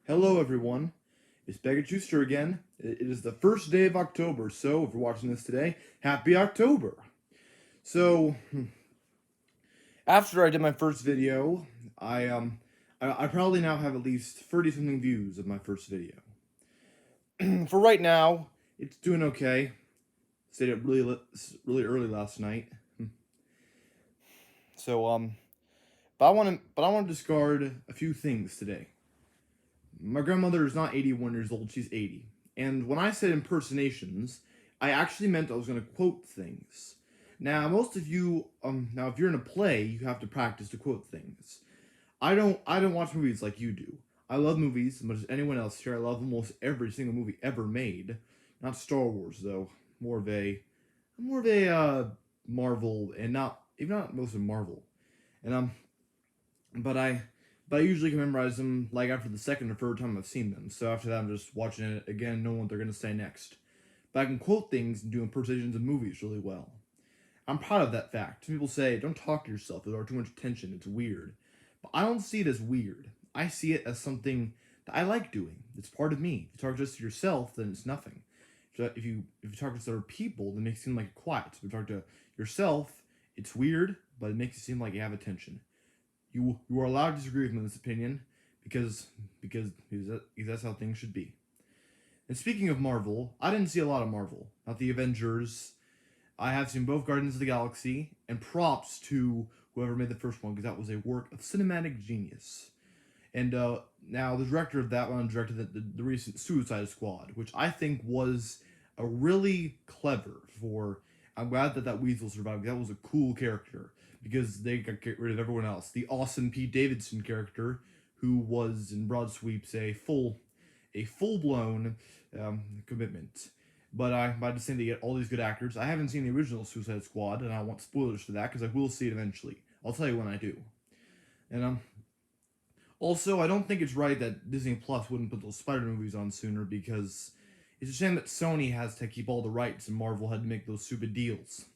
Hello, everyone. It's Beckett Schuster again. It is the first day of October, so if you're watching this today, happy October. So, after I did my first video, I probably now have at least 30 something views of my first video. For right now, it's doing okay. Stayed up really early last night. So, but I want to discard a few things today. My grandmother is not 81 years old, she's 80. And when I said impersonations, I actually meant I was going to quote things. Now, most of you, now if you're in a play, you have to practice to quote things. I don't watch movies like you do. I love movies as much as anyone else here. I love almost every single movie ever made. Not Star Wars though. More of a Marvel, and not even not most of Marvel. And but I usually can memorize them like after the second or third time I've seen them. So after that, I'm just watching it again, knowing what they're gonna say next. But I can quote things and do impersonations of movies really well. I'm proud of that fact. Some people say, "Don't talk to yourself. There's too much attention. It's weird." But I don't see it as weird. I see it as something that I like doing. It's part of me. If you talk just to yourself, then it's nothing. If you talk to other people, then it makes it seem like you're quiet. If you talk to yourself, it's weird, but it makes it seem like you have attention. You are allowed to disagree with me in this opinion because that's how things should be. And speaking of Marvel, I didn't see a lot of Marvel. Not the Avengers. I have seen both Guardians of the Galaxy, and props to whoever made the first one because that was a work of cinematic genius. And now the director of that one directed the recent Suicide Squad, which I think was a really clever for. I'm glad that Weasel survived. That was a cool character because they got get rid of everyone else. The awesome Pete Davidson character, who was in broad sweeps a full blown commitment. But I just think they get all these good actors. I haven't seen the original Suicide Squad, and I want spoilers for that because I will see it eventually. I'll tell you when I do. And also, I don't think it's right that Disney Plus wouldn't put those Spider movies on sooner because it's a shame that Sony has to keep all the rights and Marvel had to make those stupid deals.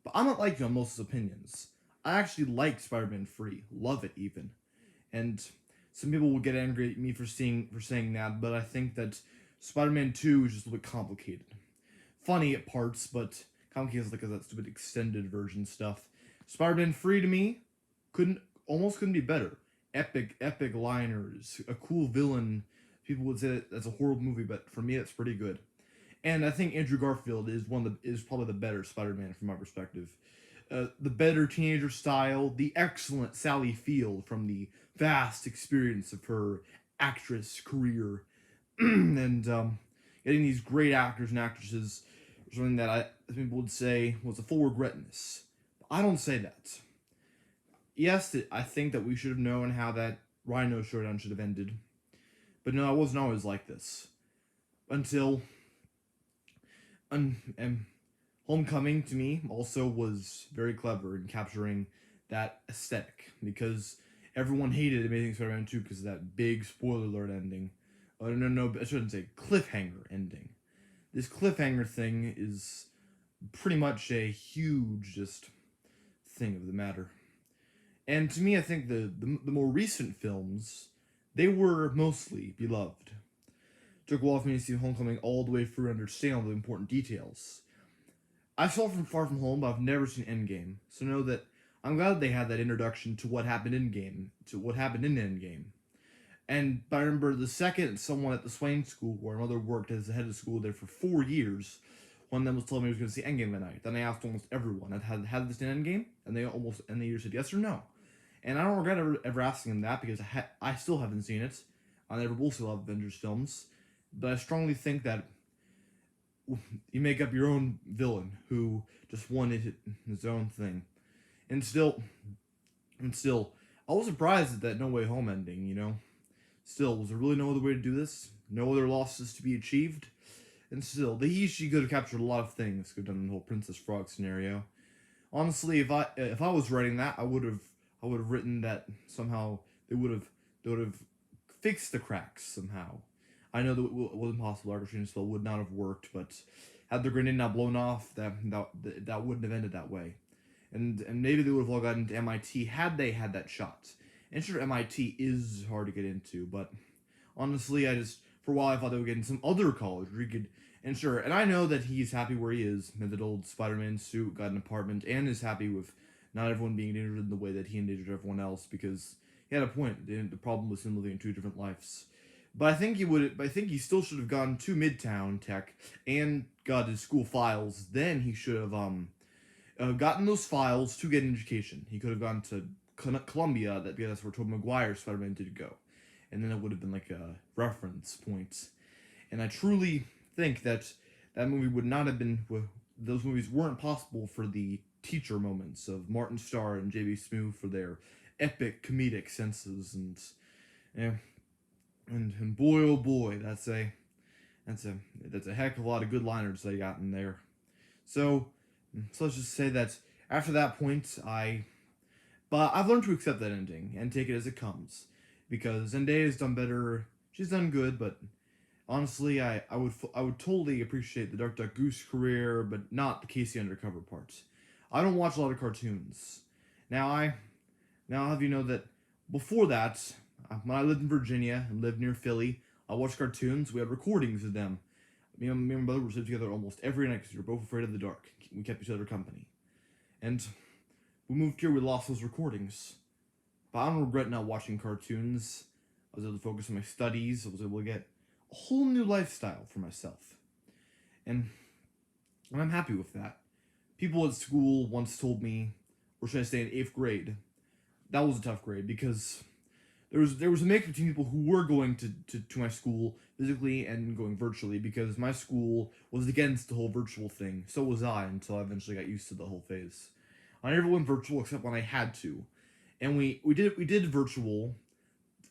But I'm not like you on most opinions. I actually like Spider-Man 3, love it even, and some people will get angry at me for saying that, but I think that Spider-Man 2 is just a little bit complicated. Funny at parts, but complicated like that stupid extended version stuff. Spider-Man 3 to me couldn't be better. Epic liners, a cool villain. People would say that that's a horrible movie, but for me, it's pretty good. And I think Andrew Garfield is probably the better Spider-Man from my perspective. The better teenager style, the excellent Sally Field from the vast experience of her actress career, and getting these great actors and actresses, something that people would say was a full regretness. I don't say that. Yes, I think that we should have known how that Rhino showdown should have ended, but no, I wasn't always like this until and Homecoming to me also was very clever in capturing that aesthetic because everyone hated Amazing Spider-Man 2 because of that big spoiler alert ending. Oh, no, I shouldn't say cliffhanger ending. This cliffhanger thing is pretty much a huge just thing of the matter. And to me, I think the more recent films, they were mostly beloved. It took a while for me to see Homecoming all the way through and understand all the important details. I saw from Far From Home, but I've never seen Endgame, so know that I'm glad they had that introduction to what happened in Endgame. And I remember the second someone at the Swain School, where my mother worked as the head of school there for 4 years, one of them was telling me he was going to see Endgame that night. Then I asked almost everyone, had this in Endgame? And they either said yes or no. And I don't regret ever asking them that because I still haven't seen it. I never will see a lot of Avengers films. But I strongly think that you make up your own villain who just wanted his own thing. And still, I was surprised at that No Way Home ending, you know? Still, was there really no other way to do this? No other losses to be achieved? And still, she could have captured a lot of things. Could have done the whole Princess Frog scenario. Honestly, if I was writing that, I would have written that somehow they would have fixed the cracks somehow. I know that it wasn't possible. Artificial spell would not have worked, but had the grenade not blown off, that wouldn't have ended that way. And maybe they would have all gotten into MIT had they had that shot. And sure, MIT is hard to get into, but Honestly, for a while I thought they would get in some other college where he could, and sure, and I know that he's happy where he is, with that old Spider-Man suit, got an apartment, and is happy with not everyone being endangered in the way that he endangered everyone else, because he had a point. The problem was him living in two different lives. But I think he still should have gone to Midtown Tech and got his school files. Then he should have gotten those files to get an education. He could have gone to Columbia, because that's where Tobey Maguire's Spider-Man did go, and then it would have been like a reference point. And I truly think that that movie would not have been. Those movies weren't possible for the teacher moments of Martin Starr and J.B. Smoove for their epic comedic senses, and yeah, and boy oh boy, that's a heck of a lot of good liners they got in there. So let's just say that after that point, but I've learned to accept that ending and take it as it comes, because Zendaya's done better. She's done good, but honestly, I would totally appreciate the Dark Duck Goose career, but not the Casey Undercover parts. I don't watch a lot of cartoons. Now I'll have you know that before that, when I lived in Virginia and lived near Philly, I watched cartoons. We had recordings of them. Me and my brother would sit together almost every night because we were both afraid of the dark. We kept each other company. And we moved here, we lost those recordings. But I don't regret not watching cartoons. I was able to focus on my studies. I was able to get a whole new lifestyle for myself. And I'm happy with that. People at school once told me, or should I say in 8th grade, that was a tough grade because there was a mix between people who were going to my school physically and going virtually, because my school was against the whole virtual thing. So was I, until I eventually got used to the whole phase. I never went virtual except when I had to. And we did virtual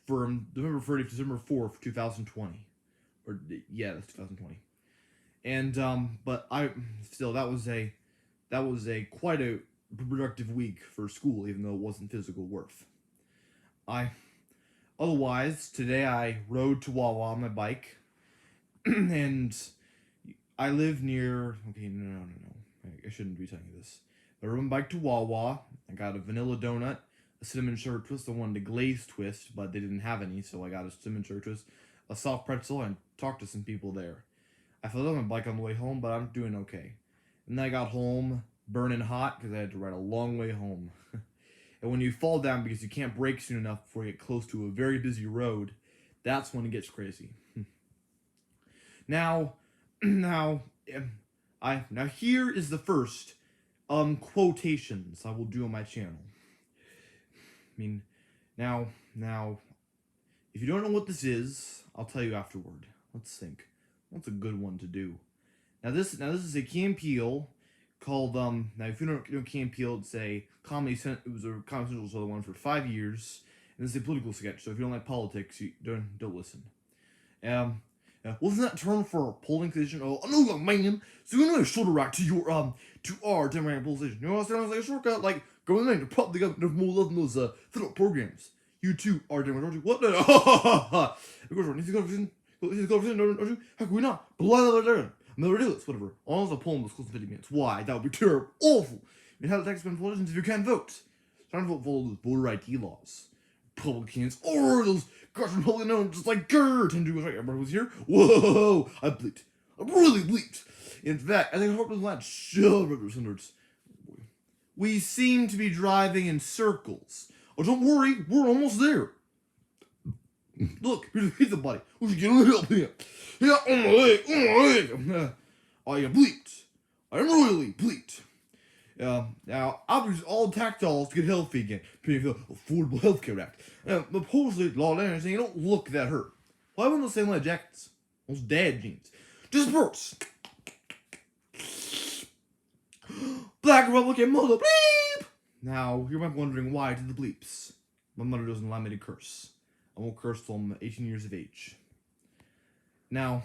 from November 30th to December 4th, 2020. Or yeah, that's 2020. And but that was a quite a productive week for school, even though it wasn't physical worth. Otherwise, today I rode to Wawa on my bike, and I live near. Okay, no. I shouldn't be telling you this. I rode my bike to Wawa. I got a vanilla donut, a cinnamon sugar twist. I wanted a glazed twist, but they didn't have any, so I got a cinnamon sugar twist, a soft pretzel, and talked to some people there. I fell on my bike on the way home, but I'm doing okay. And then I got home burning hot because I had to ride a long way home. And when you fall down because you can't brake soon enough before you get close to a very busy road, that's when it gets crazy. Now here is the first quotations I will do on my channel. I mean, now if you don't know what this is, I'll tell you afterward. Let's think. What's a good one to do? Now this is a Key and Peele called now if you don't know Key and Peele, it was a Comedy Central show one for 5 years, and this is a political sketch. So if you don't like politics, you don't listen. Wasn't that term for a polling station? Oh, no, young man. So you know, shoulder rack to your to our Democratic polling station. You know what I'm saying? Like a shortcut, like going in to prop the government more love than those federal programs. You too are Democratic. What the? Of course, right. He's a conversation. How can we not? But why not there? Another ridiculous, whatever. All the poem was close to 50 minutes. Why? That would be terrible. Awful. I mean, how to tax spend politicians if you can't vote? Trying to follow those voter ID laws. Republicans, or those guys from Holy Known, just like Gert, and was right. Everybody was here. Whoa! I bleeped. I really bleeped. In fact, I think Harper's Land should represent. We seem to be driving in circles. Oh, don't worry, we're almost there. Look, here's a pizza buddy. We should get a little help here. Yeah, on my leg. I am bleeped. I am really bleeped. Now, obviously, all tactiles to get healthy again. Paying for the Affordable Health Care Act. The posted law and everything, you don't look that hurt. Why wouldn't those same leather jackets? Those dad jeans. Disperse. Black Republican mother bleep. Now, you might be wondering why I did the bleeps. My mother doesn't allow me to curse. I won't curse till I'm 18 years of age. Now,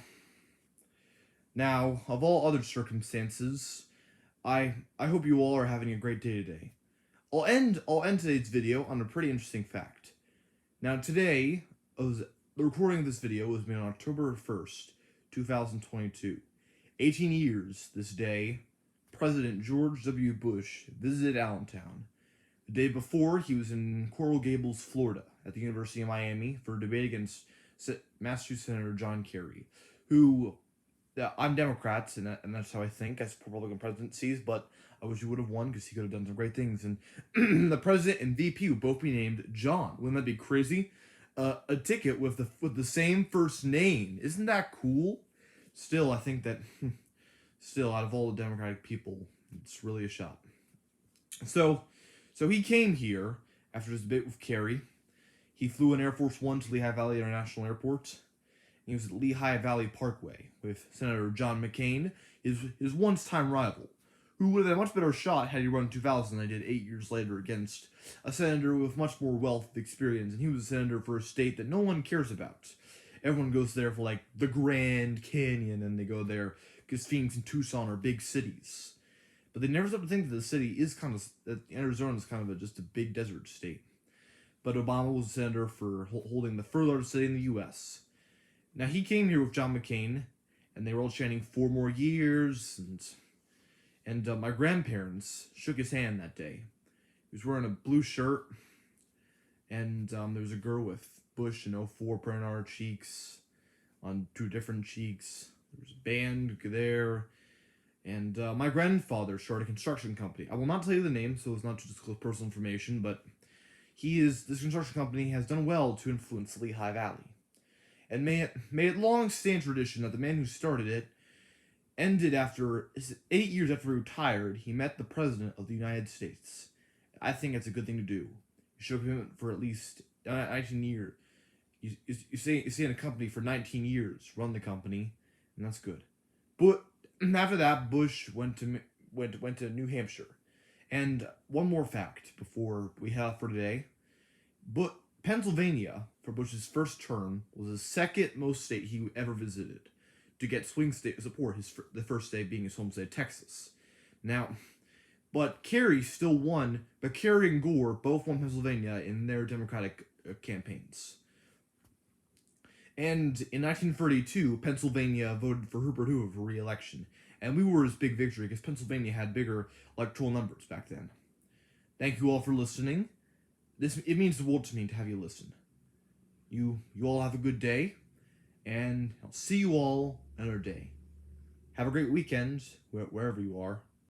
of all other circumstances, I hope you all are having a great day today. I'll end today's video on a pretty interesting fact. Now today, the recording of this video was made on October 1st, 2022. 18 years this day, President George W. Bush visited Allentown. The day before, he was in Coral Gables, Florida, at the University of Miami for a debate against Massachusetts Senator John Kerry, who I'm Democrat, and that's how I think as Republican presidencies, but I wish he would have won because he could have done some great things. And the president and VP would both be named John. Wouldn't that be crazy? A ticket with the same first name. Isn't that cool? Still, I think that still out of all the Democratic people, it's really a shot. So, so he came here after his debate with Kerry. He flew in Air Force One to Lehigh Valley International Airport. He was at Lehigh Valley Parkway with Senator John McCain, his once-time rival, who would have had a much better shot had he run in 2000 than he did 8 years later against a senator with much more wealth of experience, and he was a senator for a state that no one cares about. Everyone goes there for, like, the Grand Canyon, and they go there because Phoenix and Tucson are big cities. But they never stop to think that the city is that Arizona is kind of just a big desert state. But Obama was a senator for holding the third largest city in the U.S. Now, he came here with John McCain, and they were all chanting 4 more years, and my grandparents shook his hand that day. He was wearing a blue shirt, and there was a girl with Bush and 04 printed on her cheeks, on 2 different cheeks. There was a band there, and my grandfather started a construction company. I will not tell you the name, so it's not to disclose personal information, but this construction company has done well to influence Lehigh Valley. And may it long stand tradition that the man who started it ended after 8 years after he retired, he met the President of the United States. I think it's a good thing to do. You show him for at least 19 years. You stay in a company for 19 years, run the company, and that's good. But after that, Bush went to New Hampshire. And one more fact before we head out for today. But Pennsylvania, for Bush's first term, was the second most state he ever visited to get swing state support, the first state being his home state, Texas. Now, but Kerry still won, but Kerry and Gore both won Pennsylvania in their Democratic campaigns. And in 1932, Pennsylvania voted for Herbert Hoover for re-election, and we were his big victory because Pennsylvania had bigger electoral numbers back then. Thank you all for listening. It means the world to me to have you listen. You all have a good day, and I'll see you all another day. Have a great weekend wherever you are.